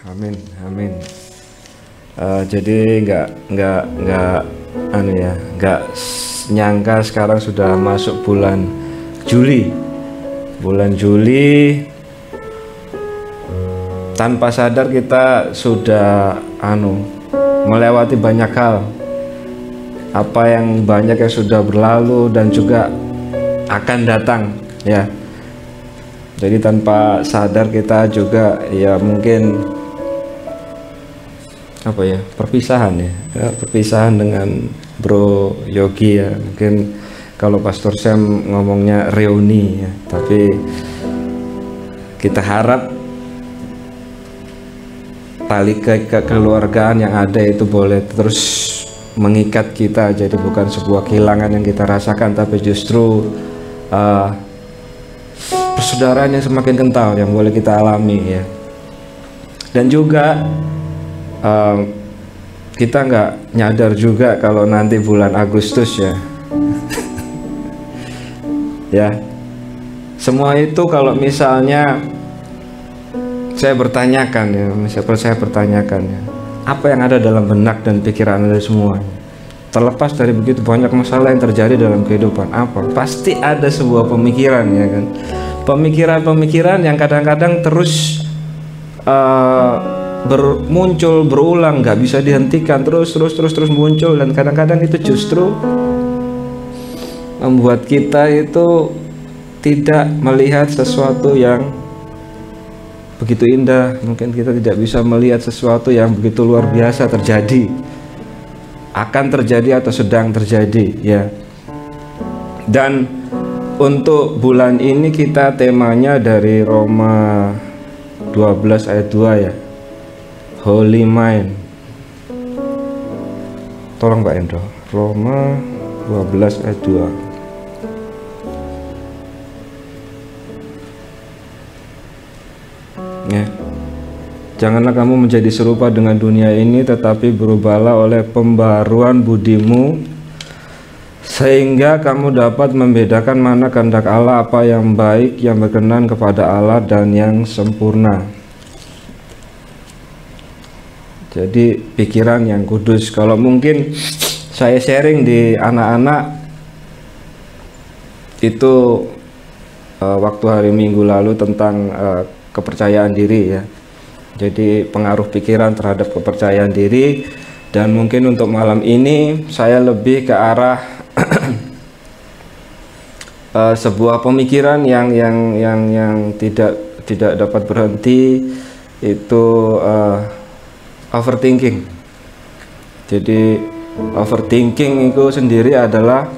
Amin, amin. Jadi nggak nyangka sekarang sudah masuk bulan Juli. Bulan Juli, tanpa sadar kita sudah melewati banyak hal. Apa yang banyak yang sudah berlalu dan juga akan datang, ya. Jadi tanpa sadar kita juga ya mungkin perpisahan dengan Bro Yogi ya. Mungkin kalau Pastor Sam ngomongnya reuni ya, tapi kita harap tali kekeluargaan yang ada itu boleh terus mengikat kita, jadi bukan sebuah kehilangan yang kita rasakan, tapi justru persaudaraan yang semakin kental yang boleh kita alami ya. Dan juga kita nggak nyadar juga kalau nanti bulan Agustus ya ya, semua itu kalau misalnya saya bertanyakan ya, apa yang ada dalam benak dan pikiran Anda semua, terlepas dari begitu banyak masalah yang terjadi dalam kehidupan, pasti ada sebuah pemikiran ya kan, pemikiran yang kadang-kadang terus muncul berulang, nggak bisa dihentikan, terus muncul, dan kadang-kadang itu justru membuat kita itu tidak melihat sesuatu yang begitu indah. Mungkin kita tidak bisa melihat sesuatu yang begitu luar biasa terjadi, akan terjadi atau sedang terjadi ya. Dan untuk bulan ini kita temanya dari Roma 12 ayat 2 ya, Holy Mind. Tolong Pak Endro, Roma 12 ayat 2. Ya. Janganlah kamu menjadi serupa dengan dunia ini, tetapi berubahlah oleh pembaruan budimu, sehingga kamu dapat membedakan mana kehendak Allah, apa yang baik, yang berkenan kepada Allah, dan yang sempurna. Jadi pikiran yang kudus. Kalau mungkin saya sharing di anak-anak itu waktu hari Minggu lalu tentang kepercayaan diri ya. Jadi pengaruh pikiran terhadap kepercayaan diri, dan mungkin untuk malam ini saya lebih ke arah sebuah pemikiran yang tidak dapat berhenti, itu overthinking. Jadi overthinking itu sendiri adalah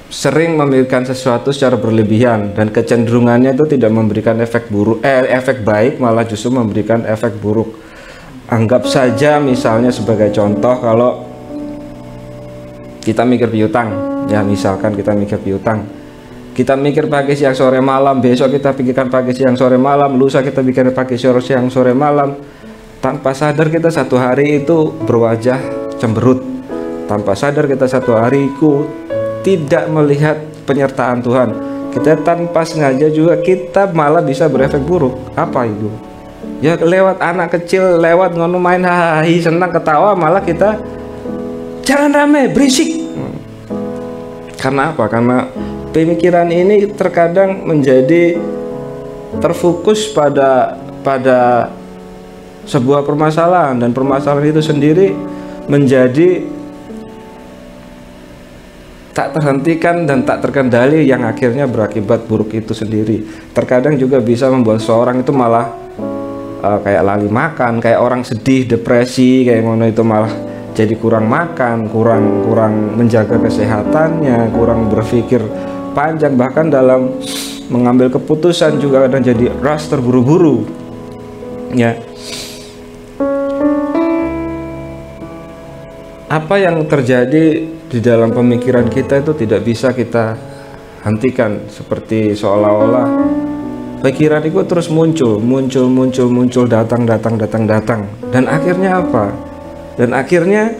sering memikirkan sesuatu secara berlebihan, dan kecenderungannya itu tidak memberikan efek buruk, efek baik, malah justru memberikan efek buruk. Anggap saja misalnya sebagai contoh, kalau kita mikir piutang ya, misalkan kita mikir piutang, kita mikir pagi siang sore malam, besok kita pikirkan pagi siang sore malam, lusa kita pikir pagi siang sore malam, tanpa sadar kita satu hari itu berwajah cemberut, tanpa sadar kita satu hari itu tidak melihat penyertaan Tuhan. Kita tanpa sengaja juga kita malah bisa berefek buruk. Apa itu? Ya lewat anak kecil, lewat ngono main hahaha senang ketawa, malah kita jangan rame, berisik. Karena apa? Karena pemikiran ini terkadang menjadi terfokus pada sebuah permasalahan, dan permasalahan itu sendiri menjadi tak terhentikan dan tak terkendali, yang akhirnya berakibat buruk itu sendiri. Terkadang juga bisa membuat seorang itu malah kayak lali makan, kayak orang sedih, depresi, kayak ngono, itu malah jadi kurang makan, kurang menjaga kesehatannya, kurang berpikir panjang, bahkan dalam mengambil keputusan juga kadang jadi rush, terburu-buru ya. Apa yang terjadi di dalam pemikiran kita itu tidak bisa kita hentikan, seperti seolah-olah pikiran itu terus muncul, datang, dan akhirnya apa? Dan akhirnya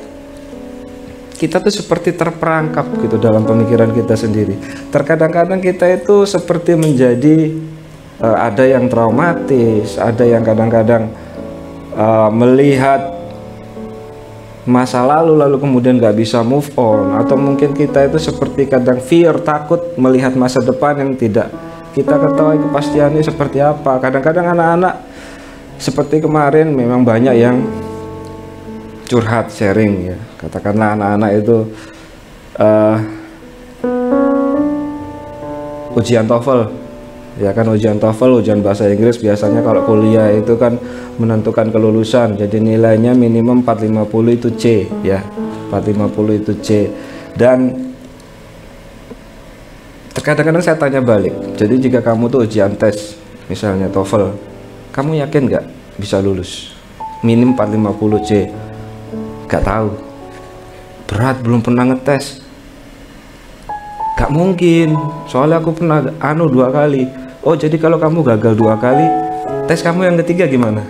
kita tuh seperti terperangkap gitu dalam pemikiran kita sendiri. Terkadang-kadang kita itu seperti menjadi ada yang traumatis, ada yang kadang-kadang melihat masa lalu kemudian nggak bisa move on, atau mungkin kita itu seperti kadang fear, takut melihat masa depan yang tidak kita ketahui kepastiannya seperti apa. Kadang-kadang anak-anak seperti kemarin memang banyak yang curhat, sharing ya, katakanlah anak-anak itu ujian TOEFL ya kan, ujian TOEFL, ujian bahasa Inggris biasanya kalau kuliah itu kan menentukan kelulusan, jadi nilainya minimum 450 itu C ya, 450 itu C. Dan terkadang-kadang saya tanya balik, jadi jika kamu tuh ujian tes misalnya TOEFL, kamu yakin nggak bisa lulus? Minim 450 C. Gak tahu, berat, belum pernah ngetes. Gak mungkin, soalnya aku pernah 2 kali. Oh, jadi kalau kamu gagal 2 kali, tes kamu yang ketiga gimana?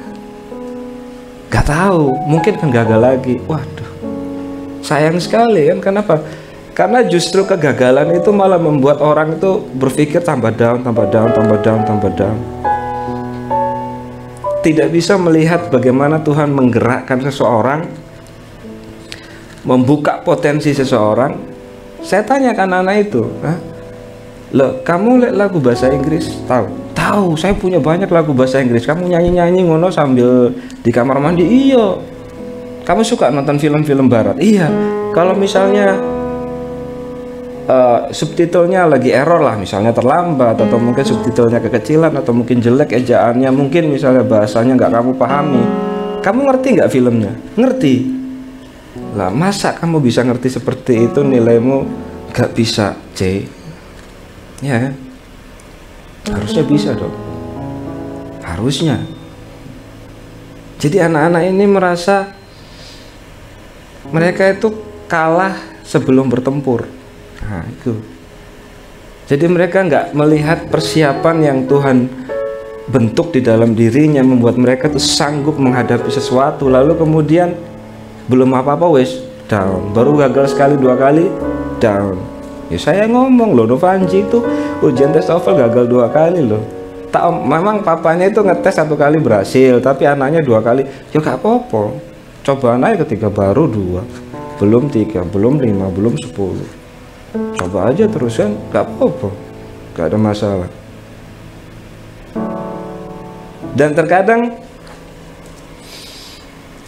Gak tahu, mungkin kan gagal lagi. Waduh, sayang sekali kan. Kenapa? Karena justru kegagalan itu malah membuat orang itu berpikir tambah down, tambah down, tambah down, tambah down. Tidak bisa melihat bagaimana Tuhan menggerakkan seseorang, membuka potensi seseorang. Saya tanyakan anak itu, loh, kamu lihat lagu bahasa Inggris? Tahu, saya punya banyak lagu bahasa Inggris. Kamu nyanyi-nyanyi ngono sambil di kamar mandi? Iya. Kamu suka nonton film-film barat? Iya. Kalau misalnya subtitlenya lagi error lah, misalnya terlambat, atau mungkin subtitlenya kekecilan, atau mungkin jelek ejaannya, mungkin misalnya bahasanya nggak kamu pahami, kamu ngerti nggak filmnya? Ngerti. Lah, masa kamu bisa ngerti seperti itu, nilaimu gak bisa C? Ya, harusnya bisa dong, harusnya. Jadi anak-anak ini merasa mereka itu kalah sebelum bertempur. Nah, itu. Jadi mereka nggak melihat persiapan yang Tuhan bentuk di dalam dirinya, membuat mereka tuh sanggup menghadapi sesuatu, lalu kemudian belum apa-apa wes down, baru gagal sekali 2 kali down. Ya saya ngomong loh, Novanji itu ujian tes TOEFL gagal 2 kali loh. Memang papanya itu ngetes 1 kali berhasil, tapi anaknya 2 kali. Ya gak apa-apa, coba anaknya ketiga baru 2, belum 3, belum 5, belum 10. Coba aja terus kan, gak apa-apa, gak ada masalah. Dan terkadang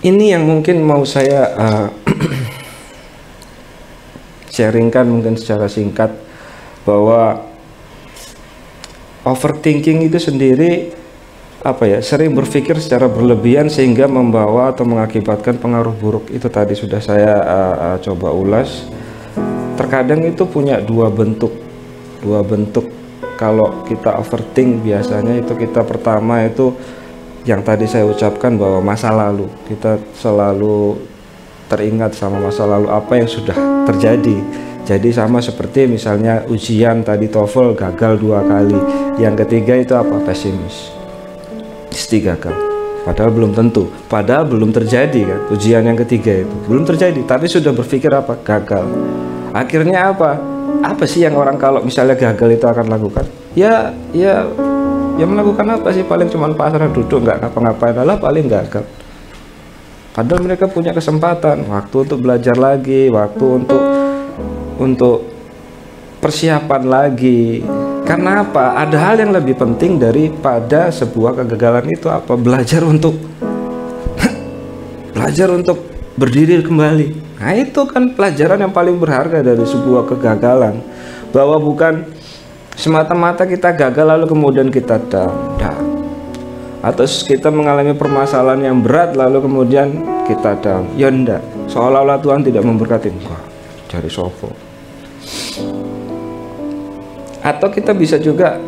ini yang mungkin mau saya sharingkan mungkin secara singkat, bahwa overthinking itu sendiri sering berpikir secara berlebihan sehingga membawa atau mengakibatkan pengaruh buruk. Itu tadi sudah saya coba ulas. Terkadang itu punya dua bentuk. Kalau kita overthink biasanya itu kita pertama itu yang tadi saya ucapkan, bahwa masa lalu kita selalu teringat sama masa lalu apa yang sudah terjadi. Jadi sama seperti misalnya ujian tadi TOEFL gagal 2 kali, yang ketiga itu apa? Pesimis, pasti gagal, padahal belum tentu, padahal belum terjadi kan, ujian yang ketiga itu belum terjadi, tapi sudah berpikir apa? Gagal. Akhirnya apa sih yang orang kalau misalnya gagal itu akan lakukan? Ya melakukan apa sih? Paling cuma pasrah, duduk nggak ngapa-ngapain, lah paling gagal. Padahal mereka punya kesempatan, waktu untuk belajar lagi, waktu untuk persiapan lagi. Karena apa? Ada hal yang lebih penting daripada sebuah kegagalan itu apa? Belajar untuk berdiri kembali. Nah, itu kan pelajaran yang paling berharga dari sebuah kegagalan, bahwa bukan semata-mata kita gagal lalu kemudian kita down, atau kita mengalami permasalahan yang berat lalu kemudian kita down. Ya enggak, seolah-olah Tuhan tidak memberkati. Wah, cari sopo. Atau kita bisa juga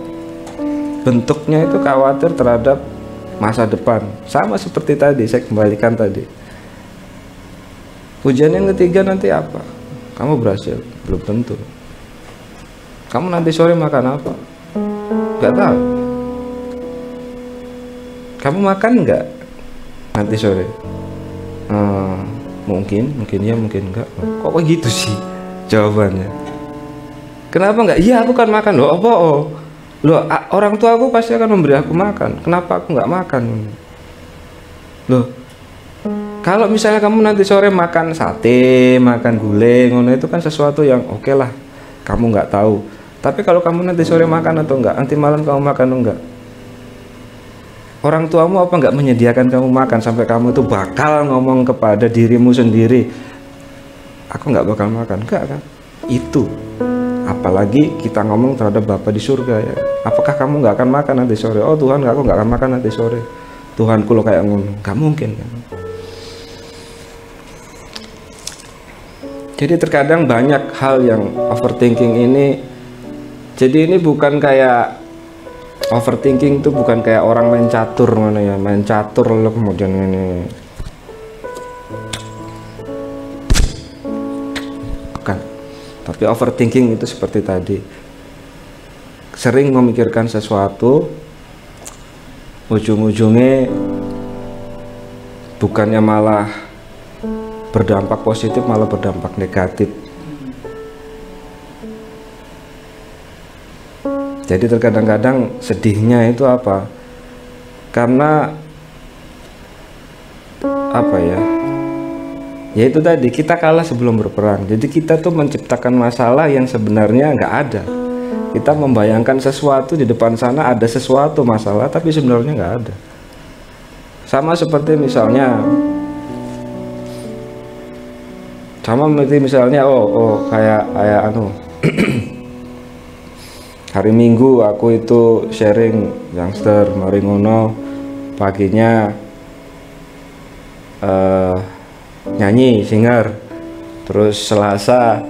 bentuknya itu khawatir terhadap masa depan, sama seperti tadi saya kembalikan tadi. Ujian yang ketiga nanti apa? Kamu berhasil? Belum tentu. Kamu nanti sore makan apa? Gak tahu. Kamu makan nggak nanti sore? Mungkin ya, mungkin enggak. Kok gitu sih jawabannya? Kenapa enggak? Iya, aku kan makan loh. Loh, orang tua aku pasti akan memberi aku makan. Kenapa aku nggak makan? Loh, kalau misalnya kamu nanti sore makan sate, makan gulai, ngono itu kan sesuatu yang oke lah, kamu nggak tahu. Tapi kalau kamu nanti sore makan atau enggak, nanti malam kamu makan atau enggak, orang tuamu apa nggak menyediakan kamu makan sampai kamu itu bakal ngomong kepada dirimu sendiri, aku nggak bakal makan, enggak kan? Itu. Apalagi kita ngomong terhadap Bapa di surga ya. Apakah kamu nggak akan makan nanti sore? Oh Tuhan, aku nggak akan makan nanti sore. Tuhanku lo kayak ngono, nggak mungkin kan? Jadi terkadang banyak hal yang overthinking ini. Jadi ini bukan kayak overthinking itu bukan kayak orang main catur mana ya, main catur lo kemudian ini. Bukan. Tapi overthinking itu seperti tadi, sering memikirkan sesuatu, ujung-ujungnya bukannya malah berdampak positif, malah berdampak negatif. Jadi terkadang-kadang sedihnya itu apa? Karena apa ya? Ya itu tadi, kita kalah sebelum berperang. Jadi kita tuh menciptakan masalah yang sebenarnya nggak ada. Kita membayangkan sesuatu di depan sana ada sesuatu masalah, tapi sebenarnya nggak ada. Sama seperti misalnya, kayak hari Minggu aku itu sharing youngster mari ngono, paginya nyanyi singer, terus Selasa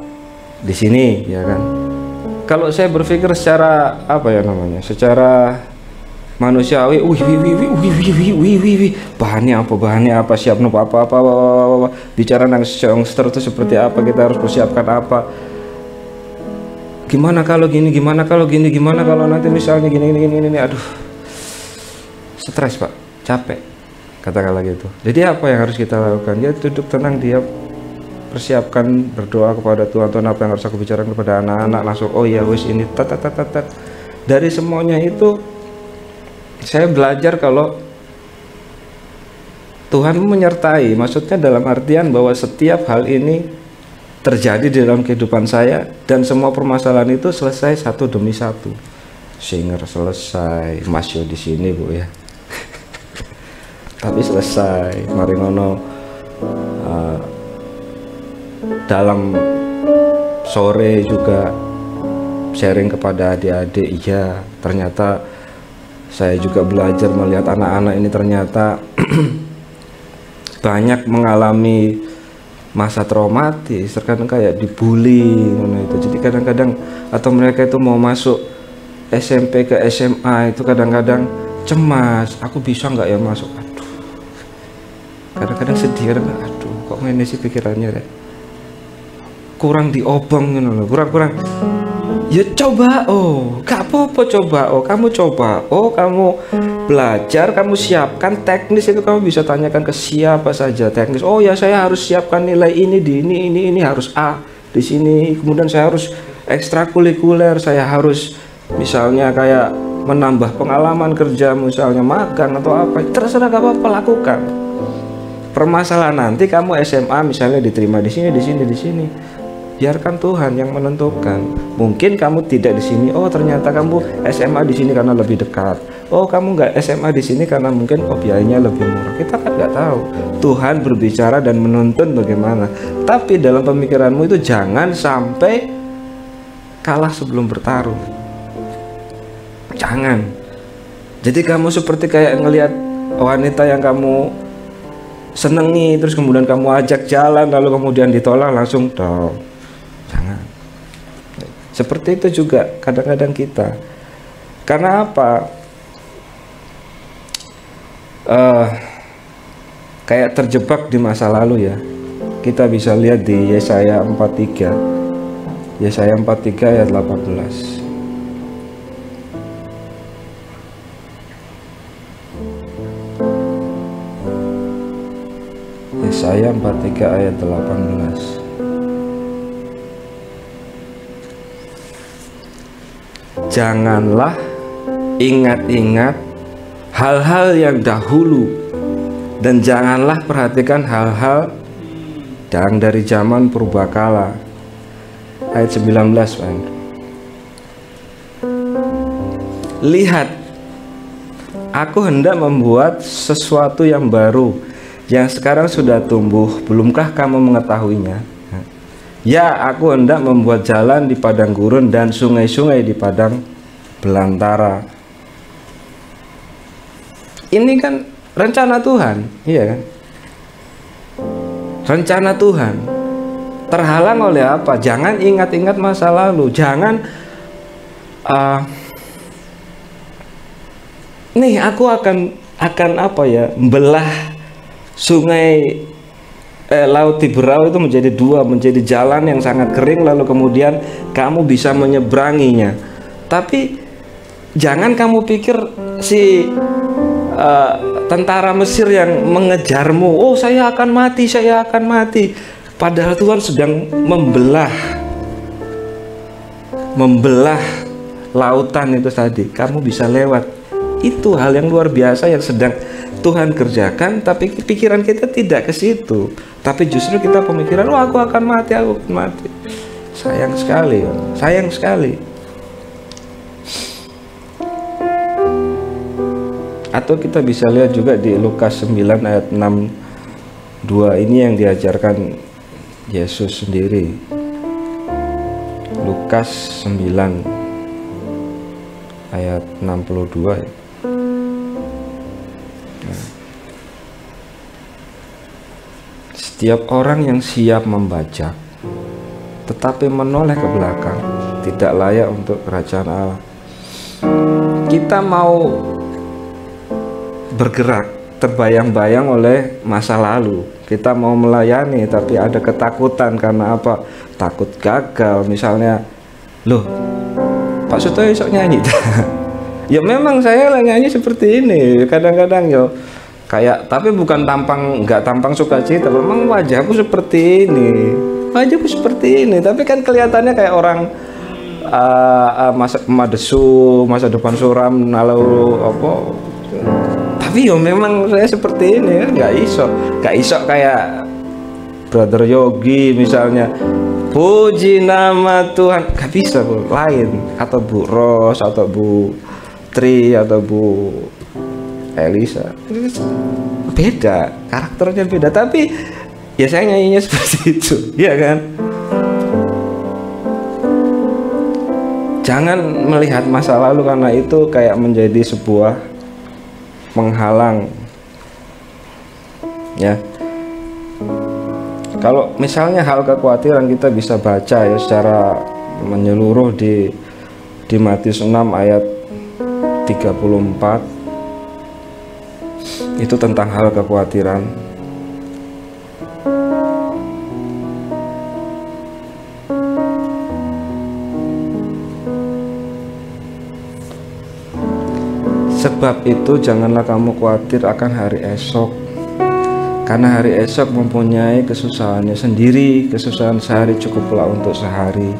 di sini ya kan. Kalau saya berpikir secara apa ya namanya, secara manusiawi, bahannya apa, siap nopo apa, bicara nang youngster itu seperti apa, kita harus persiapkan apa, gimana kalau gini, gimana kalau nanti misalnya gini, aduh, stres Pak, capek, katakanlah gitu. Jadi apa yang harus kita lakukan? Ya duduk tenang, diam, persiapkan, berdoa kepada Tuhan, Tuhan apa yang harus aku bicarakan kepada anak-anak, langsung oh ya wis ini tat. Dari semuanya itu saya belajar kalau Tuhan menyertai, maksudnya dalam artian bahwa setiap hal ini terjadi di dalam kehidupan saya, dan semua permasalahan itu selesai satu demi satu. Singer selesai, Mas Yo di sini Bu ya. Tapi selesai, mari ngono. Dalam sore juga sharing kepada adik-adik, iya ternyata saya juga belajar melihat anak-anak ini ternyata banyak mengalami masa traumatis, terkadang kayak dibully itu. Jadi kadang-kadang atau mereka itu mau masuk SMP ke SMA itu kadang-kadang cemas, aku bisa nggak ya masuk, aduh, kadang-kadang sedih, kadang-kadang aduh kok ngene sih pikirannya ya? Kurang diobong gitu loh, kurang ya coba, gak apa-apa coba, kamu belajar, kamu siapkan teknis itu, kamu bisa tanyakan ke siapa saja teknis. Oh ya saya harus siapkan nilai ini di ini harus A di sini, kemudian saya harus ekstrakurikuler, saya harus misalnya kayak menambah pengalaman kerja, misalnya magang atau apa, terserah, gak apa-apa, lakukan. Permasalahan nanti kamu SMA misalnya diterima di sini, biarkan Tuhan yang menentukan. Mungkin kamu tidak di sini, oh ternyata kamu SMA di sini karena lebih dekat. Oh kamu nggak SMA di sini karena mungkin biayanya lebih murah. Kita kan nggak tahu. Tuhan berbicara dan menuntun bagaimana. Tapi dalam pemikiranmu itu jangan sampai kalah sebelum bertarung. Jangan. Jadi kamu seperti kayak ngelihat wanita yang kamu senengi, terus kemudian kamu ajak jalan, lalu kemudian ditolak langsung dong. Jangan. Seperti itu juga kadang-kadang kita. Karena apa? Kayak terjebak di masa lalu ya. Kita bisa lihat di Yesaya 43. Yesaya 43 ayat 18. Yesaya 43 ayat 18. Janganlah ingat-ingat hal-hal yang dahulu, dan janganlah perhatikan hal-hal yang dari zaman purbakala. Ayat 19, Pak. Lihat, aku hendak membuat sesuatu yang baru, yang sekarang sudah tumbuh, belumkah kamu mengetahuinya? Ya, aku hendak membuat jalan di padang gurun dan sungai-sungai di padang belantara. Ini kan rencana Tuhan, iya kan? Rencana Tuhan terhalang oleh apa? Jangan ingat-ingat masa lalu, jangan nih aku akan apa ya, membelah sungai Laut Tiberau itu menjadi dua, menjadi jalan yang sangat kering, lalu kemudian kamu bisa menyeberanginya. Tapi jangan kamu pikir si tentara Mesir yang mengejarmu, oh saya akan mati, saya akan mati. Padahal Tuhan sedang membelah lautan itu tadi, kamu bisa lewat. Itu hal yang luar biasa yang sedang Tuhan kerjakan, tapi pikiran kita tidak ke situ. Tapi justru kita pemikiran, oh aku akan mati, aku akan mati. Sayang sekali, sayang sekali. Atau kita bisa lihat juga di Lukas 9 ayat 62, ini yang diajarkan Yesus sendiri. Lukas 9 ayat 62 ya. Setiap orang yang siap membajak tetapi menoleh ke belakang tidak layak untuk kerajaan Allah. Kita mau bergerak terbayang-bayang oleh masa lalu, kita mau melayani tapi ada ketakutan. Karena apa? Takut gagal. Misalnya, loh Pak Suto esok nyanyi. Ya memang saya nyanyi seperti ini kadang-kadang ya, kayak, tapi bukan nggak tampang sukacita, memang wajahku seperti ini, tapi kan kelihatannya kayak orang madesu, masa depan suram, lalu apa, tapi yo memang saya seperti ini, nggak iso kayak Brother Yogi misalnya, puji nama Tuhan, nggak bisa Bu, lain, atau Bu Ros, atau Bu Tri, atau Bu Elisa, beda, karakternya beda, tapi ya saya nyanyinya seperti itu, ya kan? Jangan melihat masa lalu, karena itu kayak menjadi sebuah penghalang, ya. Kalau misalnya hal kekhawatiran, kita bisa baca ya secara menyeluruh di Matius 6 ayat 34. Itu tentang hal kekhawatiran. Sebab itu janganlah kamu khawatir akan hari esok, karena hari esok mempunyai kesusahannya sendiri. Kesusahan sehari cukuplah untuk sehari.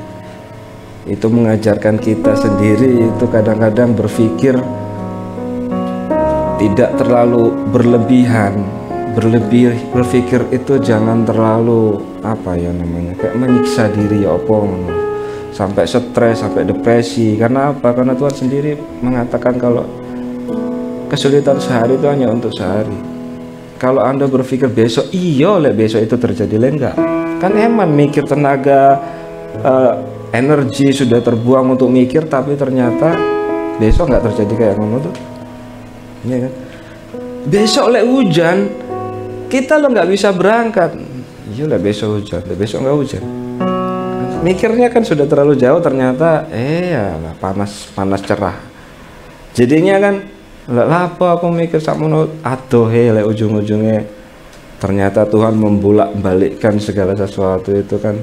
Itu mengajarkan kita sendiri itu kadang-kadang berpikir tidak terlalu berlebihan. Berpikir itu jangan terlalu apa ya namanya, kayak menyiksa diri ya opo, sampai stres, sampai depresi. Karena apa? Karena Tuhan sendiri mengatakan kalau kesulitan sehari itu hanya untuk sehari. Kalau Anda berpikir besok, besok itu terjadi, enggak. Kan eman mikir, tenaga energi sudah terbuang untuk mikir, tapi ternyata besok nggak terjadi kayak ngono tuh. Iya kan? Besok hujan, kita nggak bisa berangkat. Iya besok hujan, besok nggak hujan. Mikirnya kan sudah terlalu jauh, ternyata panas cerah. Jadinya kan apa aku mikir sakmono adoh ujung-ujungnya ternyata Tuhan membolak-balikkan segala sesuatu itu kan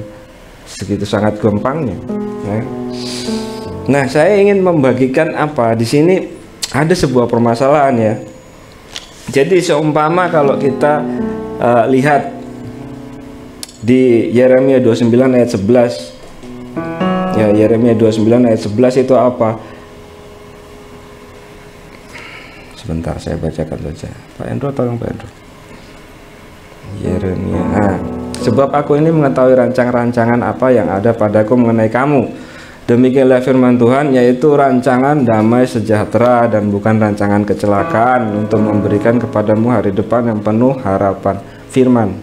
segitu sangat gampangnya. Nah, saya ingin membagikan apa di sini, ada sebuah permasalahan ya. Jadi seumpama kalau kita lihat di Yeremia 29 ayat 11 ya, Yeremia 29 ayat 11 itu apa? sebentar saya bacakan saja. Pak Endro, tolong Pak Endro. Yeremia. Nah, sebab aku ini mengetahui rancangan-rancangan apa yang ada padaku mengenai kamu. Demikianlah firman Tuhan, yaitu rancangan damai sejahtera dan bukan rancangan kecelakaan, untuk memberikan kepadamu hari depan yang penuh harapan. Firman,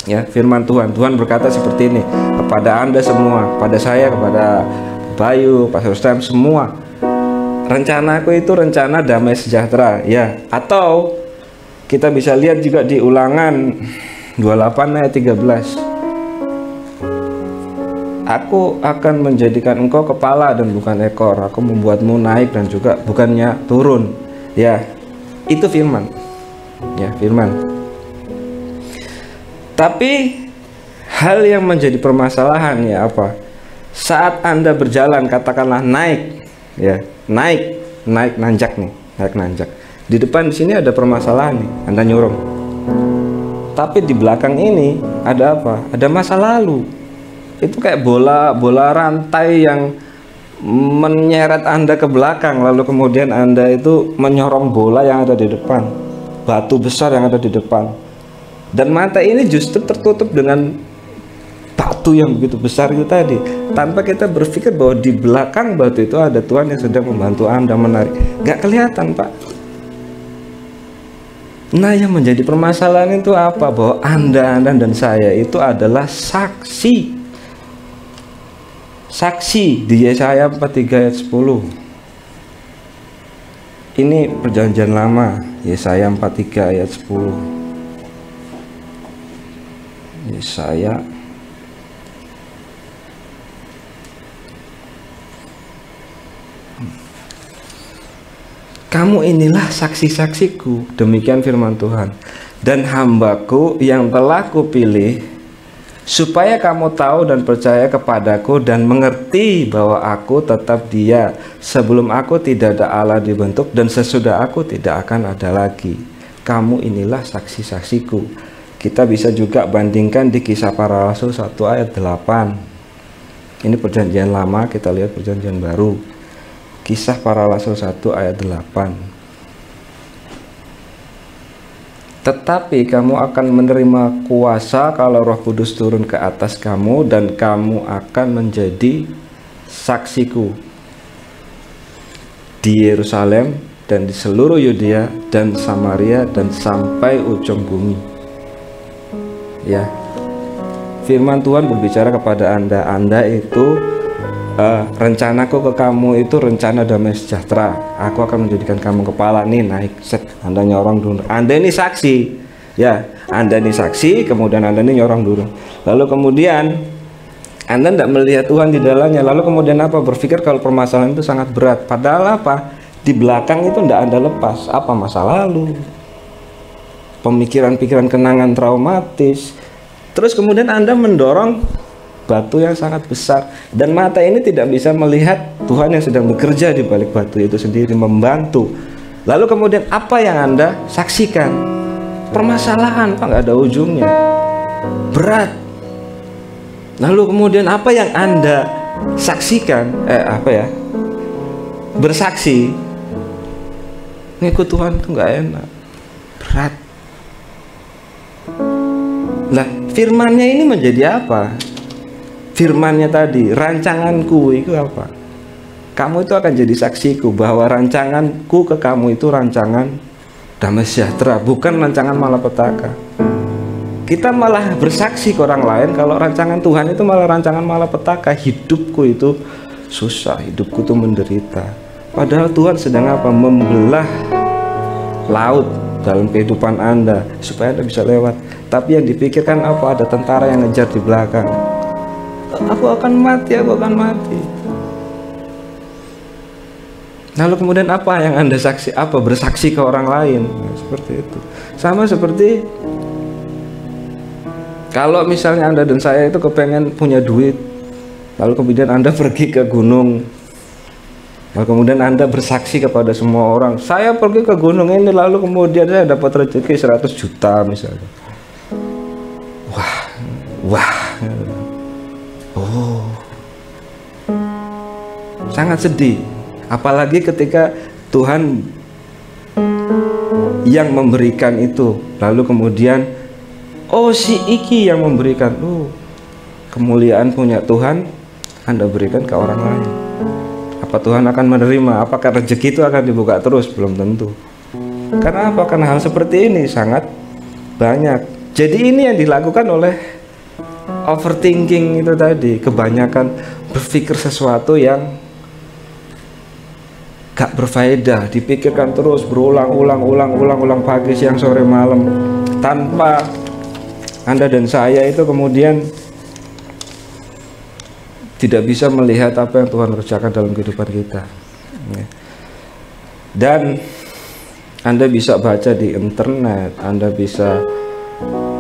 ya, firman Tuhan. Tuhan berkata seperti ini kepada Anda semua, pada saya, kepada Bayu, Pak Rustam, semua. Rencanaku itu rencana damai sejahtera, ya. Atau kita bisa lihat juga di Ulangan 28 ayat 13. Aku akan menjadikan engkau kepala dan bukan ekor. Aku membuatmu naik dan juga bukannya turun. Ya, itu firman. Ya, firman. Tapi hal yang menjadi permasalahan ya apa? Saat Anda berjalan, katakanlah naik, ya, naik nanjak nih, naik nanjak. Di depan di sini ada permasalahan nih, Anda nyurung. Tapi di belakang ini ada apa? Ada masa lalu. Itu kayak bola rantai yang menyeret Anda ke belakang, lalu kemudian Anda itu menyorong bola yang ada di depan, batu besar yang ada di depan. Dan mata ini justru tertutup dengan batu yang begitu besar itu tadi, tanpa kita berpikir bahwa di belakang batu itu ada Tuhan yang sedang membantu Anda menarik. Gak kelihatan, Pak. Nah, yang menjadi permasalahan itu apa? Bahwa Anda dan saya itu adalah saksi di Yesaya 43 ayat 10. Ini perjanjian lama, Yesaya 43 ayat 10. Yesaya Kamu inilah saksi-saksiku, demikian firman Tuhan, dan hambaku yang telah kupilih, supaya kamu tahu dan percaya kepadaku dan mengerti bahwa aku tetap Dia. Sebelum aku tidak ada Allah dibentuk, dan sesudah aku tidak akan ada lagi. Kamu inilah saksi-saksiku. Kita bisa juga bandingkan di Kisah Para Rasul 1 ayat 8. Ini perjanjian lama, kita lihat perjanjian baru. Kisah Para Rasul 1 ayat 8. Tetapi kamu akan menerima kuasa kalau Roh Kudus turun ke atas kamu, dan kamu akan menjadi saksiku di Yerusalem dan di seluruh Yudea dan Samaria dan sampai ujung bumi. Ya, firman Tuhan berbicara kepada Anda itu rencanaku ke kamu itu rencana damai sejahtera. Aku akan menjadikan kamu kepala nih, naik set, Anda nyorong dulu. Anda ini saksi, ya, Anda ini saksi, kemudian Anda ini nyorong dulu. Lalu kemudian Anda tidak melihat Tuhan di dalamnya. Lalu kemudian apa? Berpikir kalau permasalahan itu sangat berat. Padahal apa? Di belakang itu tidak Anda lepas. Apa? Masa lalu, pemikiran-pikiran kenangan traumatis. Terus kemudian Anda mendorong batu yang sangat besar, dan mata ini tidak bisa melihat Tuhan yang sedang bekerja di balik batu itu sendiri, membantu. Lalu kemudian apa yang Anda saksikan? Permasalahan, Pak, nggak ada ujungnya, berat. Lalu kemudian apa yang Anda saksikan? Bersaksi. Ngikut Tuhan itu nggak enak, berat. Lah, firmannya ini menjadi apa? Firmannya tadi, rancanganku itu apa? Kamu itu akan jadi saksiku bahwa rancanganku ke kamu itu rancangan damai sejahtera, bukan rancangan malapetaka. Kita malah bersaksi ke orang lain kalau rancangan Tuhan itu malah rancangan malapetaka. Hidupku itu susah, hidupku itu menderita. Padahal Tuhan sedang apa? Membelah laut dalam kehidupan Anda supaya Anda bisa lewat. Tapi yang dipikirkan apa? Ada tentara yang ngejar di belakang. Aku akan mati, aku akan mati. Lalu kemudian apa yang Anda saksi? Apa? Bersaksi ke orang lain. Nah, seperti itu. Sama seperti kalau misalnya Anda dan saya itu kepengen punya duit, lalu kemudian Anda pergi ke gunung, lalu kemudian Anda bersaksi kepada semua orang, saya pergi ke gunung ini, lalu kemudian saya dapat rezeki 100 juta misalnya. Wah. Oh, sangat sedih. Apalagi ketika Tuhan yang memberikan itu, lalu kemudian oh si iki yang memberikan, kemuliaan punya Tuhan Anda berikan ke orang lain. Apa Tuhan akan menerima? Apakah rezeki itu akan dibuka terus? Belum tentu. Karena apa? Karena hal seperti ini sangat banyak. Jadi ini yang dilakukan oleh overthinking itu tadi, kebanyakan berpikir sesuatu yang gak berfaedah, dipikirkan terus berulang-ulang pagi, siang, sore, malam, tanpa Anda dan saya itu kemudian tidak bisa melihat apa yang Tuhan kerjakan dalam kehidupan kita. Dan Anda bisa baca di internet, Anda bisa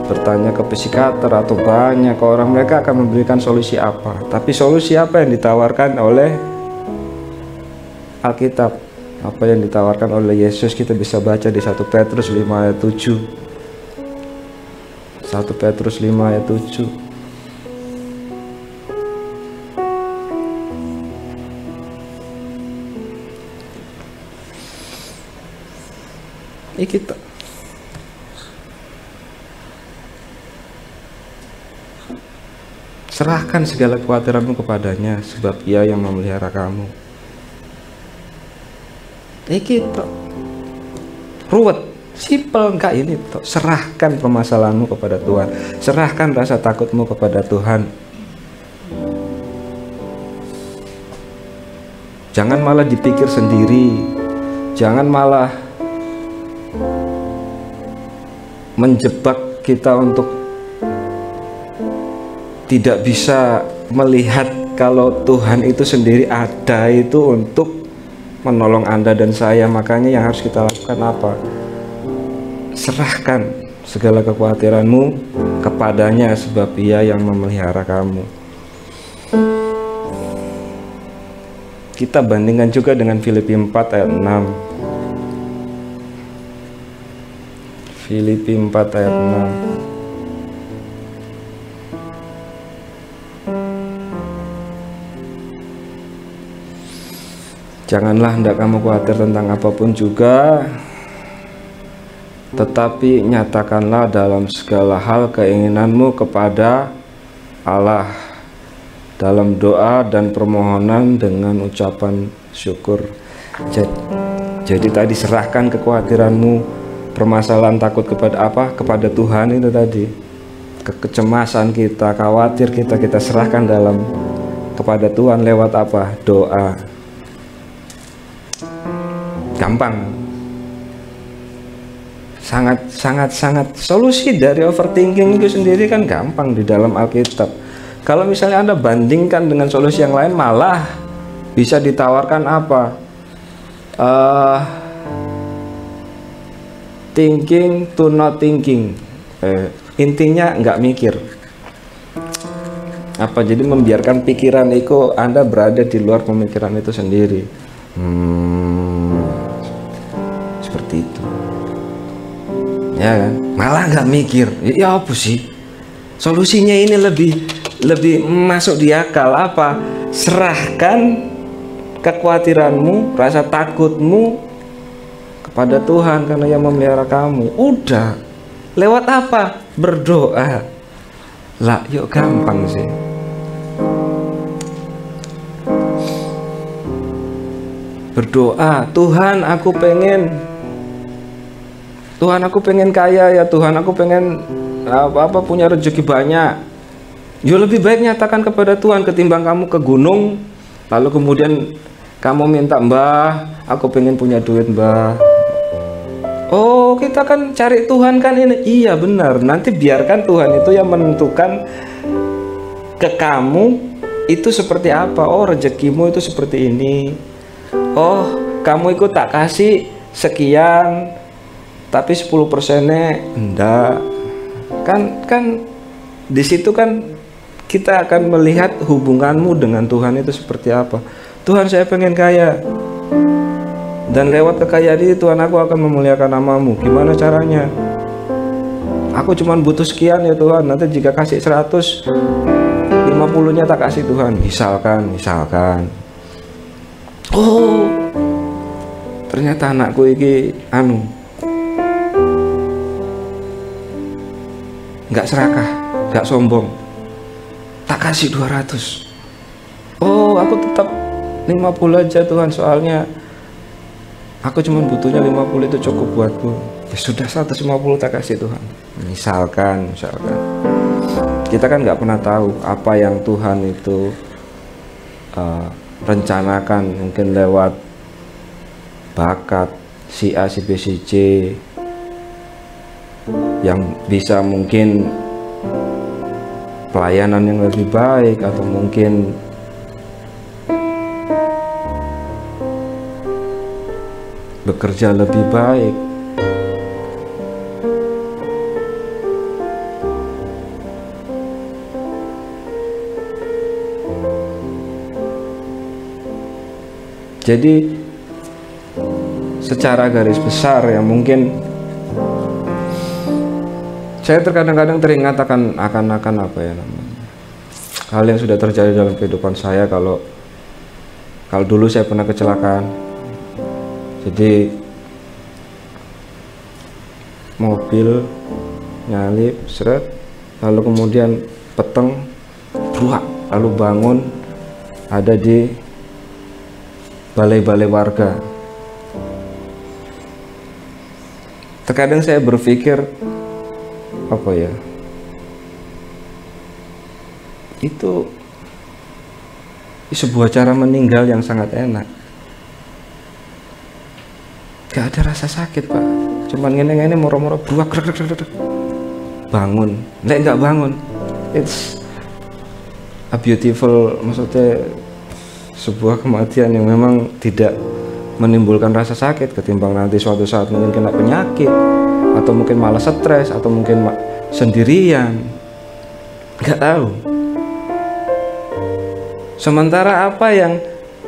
bertanya ke psikiater atau banyak orang, mereka akan memberikan solusi apa, tapi solusi apa yang ditawarkan oleh Alkitab, apa yang ditawarkan oleh Yesus, kita bisa baca di 1 Petrus 5 ayat 7. 1 Petrus 5 ayat 7. Ini kita serahkan segala kekhawatiranmu kepadanya, sebab Ia yang memelihara kamu. Kita ruwet, simpel enggak ini toh. Serahkan permasalahanmu kepada Tuhan, serahkan rasa takutmu kepada Tuhan. Jangan malah dipikir sendiri, jangan malah menjebak kita untuk tidak bisa melihat kalau Tuhan itu sendiri ada itu untuk menolong Anda dan saya. Makanya yang harus kita lakukan apa? Serahkan segala kekhawatiranmu kepadanya, sebab Ia yang memelihara kamu. Kita bandingkan juga dengan Filipi 4 ayat 6. Filipi 4 ayat 6. Janganlah hendak kamu khawatir tentang apapun juga, tetapi nyatakanlah dalam segala hal keinginanmu kepada Allah dalam doa dan permohonan dengan ucapan syukur. Jadi tadi serahkan kekhawatiranmu, permasalahan takut kepada apa? Kepada Tuhan itu tadi. Kecemasan kita, khawatir kita serahkan kepada Tuhan lewat apa? Doa. Gampang, sangat solusi dari overthinking itu sendiri kan gampang di dalam Alkitab. Kalau misalnya Anda bandingkan dengan solusi yang lain, malah bisa ditawarkan apa? Thinking to not thinking, intinya nggak mikir apa, jadi membiarkan pikiran itu Anda berada di luar pemikiran itu sendiri. Seperti itu ya kan, malah nggak mikir. Ya apa sih solusinya? Ini lebih masuk di akal. Apa? Serahkan kekhawatiranmu, rasa takutmu kepada Tuhan, karena Yang memelihara kamu. Udah, lewat apa? Berdoa lah. Yuk, gampang sih. Berdoa, Tuhan aku pengen kaya ya Tuhan, aku pengen punya rezeki banyak. Ya lebih baik nyatakan kepada Tuhan ketimbang kamu ke gunung lalu kemudian kamu minta, Mbah aku pengen punya duit Mbah. Oh, kita kan cari Tuhan kan ini. Iya benar, nanti biarkan Tuhan itu yang menentukan ke kamu itu seperti apa. Oh, rezekimu itu seperti ini. Oh, kamu ikut tak kasih sekian, tapi 10%-nya enggak. Kan di situ kan kita akan melihat hubunganmu dengan Tuhan itu seperti apa. Tuhan, saya pengen kaya, dan lewat kekayaan ini Tuhan aku akan memuliakan namamu. Gimana caranya? Aku cuma butuh sekian ya Tuhan, nanti jika kasih 100, 50-nya tak kasih Tuhan. Misalkan. Oh, ternyata anakku ini nggak serakah, nggak sombong, tak kasih 200. Oh, aku tetap 50 aja Tuhan, soalnya aku cuma butuhnya 50, itu cukup buatku. Ya sudah, 150 tak kasih Tuhan. Misalkan kita kan nggak pernah tahu apa yang Tuhan itu rencanakan, mungkin lewat bakat si A, si B, si C, yang bisa mungkin pelayanan yang lebih baik, atau mungkin bekerja lebih baik. Jadi secara garis besar ya, mungkin saya terkadang-kadang teringat akan apa ya namanya, hal yang sudah terjadi dalam kehidupan saya. Kalau dulu saya pernah kecelakaan, jadi mobil nyalip seret, lalu kemudian peteng bruak, lalu bangun ada di balai-balai warga. Terkadang saya berpikir, apa ya, itu sebuah cara meninggal yang sangat enak. Gak ada rasa sakit Pak, cuman ngene-ngene moro-moro bruak bangun. Nek gak bangun, it's a beautiful, maksudnya sebuah kematian yang memang tidak menimbulkan rasa sakit, ketimbang nanti suatu saat mungkin kena penyakit, atau mungkin malah stres, atau mungkin sendirian, nggak tahu. Sementara apa yang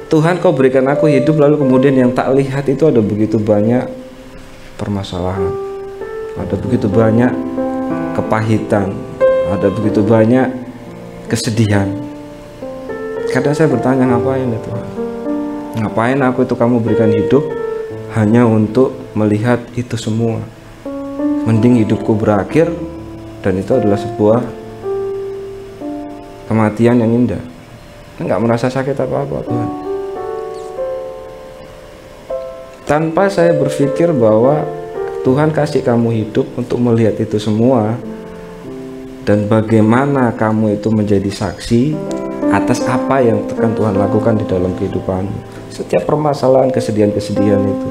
Tuhan kau berikan aku hidup, lalu kemudian yang tak lihat itu ada begitu banyak permasalahan, ada begitu banyak kepahitan, ada begitu banyak kesedihan. Kadang saya bertanya, ngapain ya Tuhan? Ngapain aku itu kamu berikan hidup hanya untuk melihat itu semua? Mending hidupku berakhir, dan itu adalah sebuah kematian yang indah. Nggak merasa sakit apa-apa Tuhan. Tanpa saya berpikir bahwa Tuhan kasih kamu hidup untuk melihat itu semua, dan bagaimana kamu itu menjadi saksi atas apa yang akan Tuhan lakukan di dalam kehidupanmu. Setiap permasalahan, kesedihan-kesedihan itu.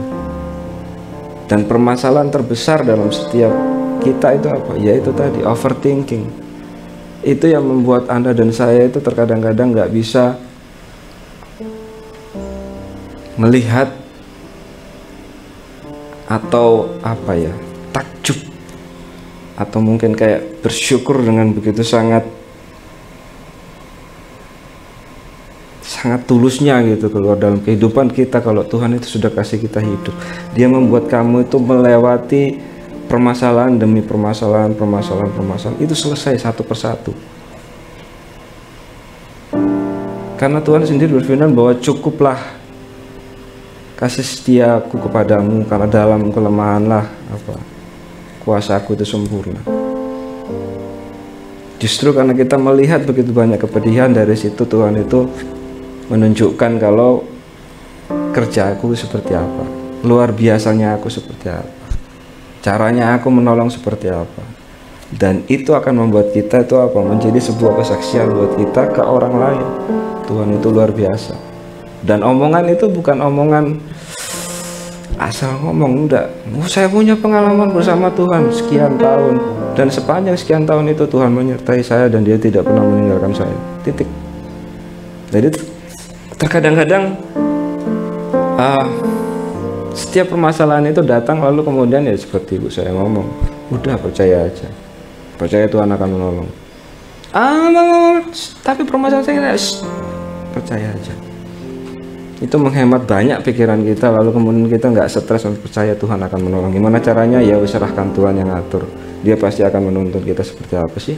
Dan permasalahan terbesar dalam setiap kita itu apa? Yaitu tadi, overthinking. Itu yang membuat Anda dan saya itu terkadang-kadang nggak bisa melihat atau apa ya, takjub, atau mungkin kayak bersyukur dengan begitu sangat tulusnya gitu keluar dalam kehidupan kita. Kalau Tuhan itu sudah kasih kita hidup, Dia membuat kamu itu melewati permasalahan demi permasalahan itu selesai satu persatu. Karena Tuhan sendiri berfirman bahwa cukuplah kasih setiaku kepadamu, karena dalam kelemahanlah kuasaku itu sempurna. Justru karena kita melihat begitu banyak kepedihan, dari situ Tuhan itu menunjukkan kalau kerjaku seperti apa, luar biasanya aku seperti apa, caranya aku menolong seperti apa. Dan itu akan membuat kita itu apa, menjadi sebuah kesaksian buat kita ke orang lain. Tuhan itu luar biasa. Dan omongan itu bukan omongan asal ngomong, enggak. Saya punya pengalaman bersama Tuhan sekian tahun, dan sepanjang sekian tahun itu Tuhan menyertai saya, dan Dia tidak pernah meninggalkan saya. Titik. Jadi terkadang-kadang setiap permasalahan itu datang, lalu kemudian ya seperti ibu saya ngomong, udah percaya aja, percaya Tuhan akan menolong. Tapi permasalahan saya, percaya aja. Itu menghemat banyak pikiran kita, lalu kemudian kita nggak stres untuk percaya Tuhan akan menolong. Gimana caranya? Ya serahkan Tuhan yang ngatur. Dia pasti akan menuntun kita seperti apa sih.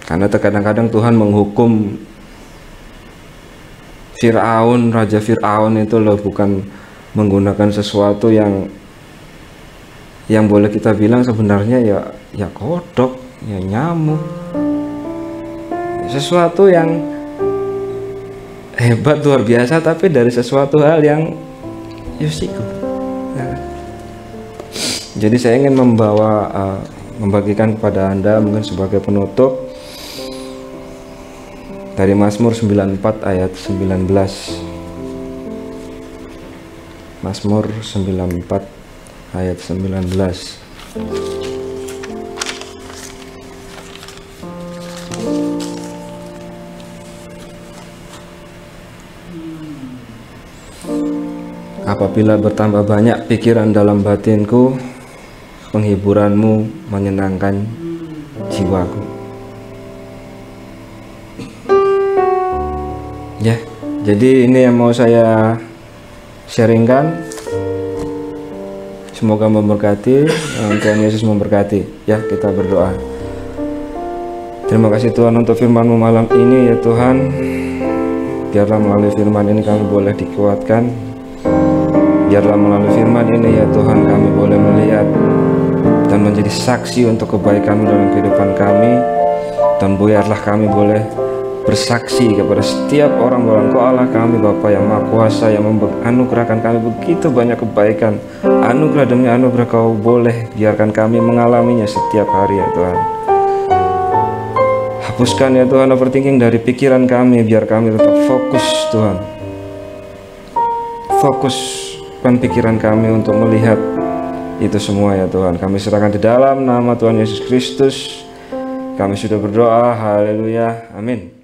Karena terkadang-kadang Tuhan menghukum Fir'aun, Raja Fir'aun itu loh, bukan menggunakan sesuatu yang yang boleh kita bilang sebenarnya ya kodok, ya nyamuk, sesuatu yang hebat luar biasa, tapi dari sesuatu hal yang yusiku. Jadi saya ingin membagikan kepada Anda mungkin sebagai penutup dari Mazmur 94 ayat 19. Mazmur 94 ayat 19. Apabila bertambah banyak pikiran dalam batinku, penghiburanmu menyenangkan jiwaku. Ya, jadi ini yang mau saya sharingkan. Semoga memberkati, Tuhan Yesus memberkati. Ya, kita berdoa. Terima kasih Tuhan untuk firman-Mu malam ini ya Tuhan. Biarlah melalui firman ini kami boleh dikuatkan. Biarlah melalui firman ini ya Tuhan kami boleh melihat dan menjadi saksi untuk kebaikan-Mu dalam kehidupan kami. Dan biarlah kami boleh bersaksi kepada setiap orang bahwa Engkau Allah kami, Bapa yang Maha Kuasa, yang menganugerahkan kami begitu banyak kebaikan. Anugerah demi anugerah Kau boleh biarkan kami mengalaminya setiap hari ya Tuhan. Hapuskan ya Tuhan overthinking dari pikiran kami, biar kami tetap fokus Tuhan. Fokuskan pikiran kami untuk melihat itu semua ya Tuhan. Kami serahkan di dalam nama Tuhan Yesus Kristus. Kami sudah berdoa, haleluya, amin.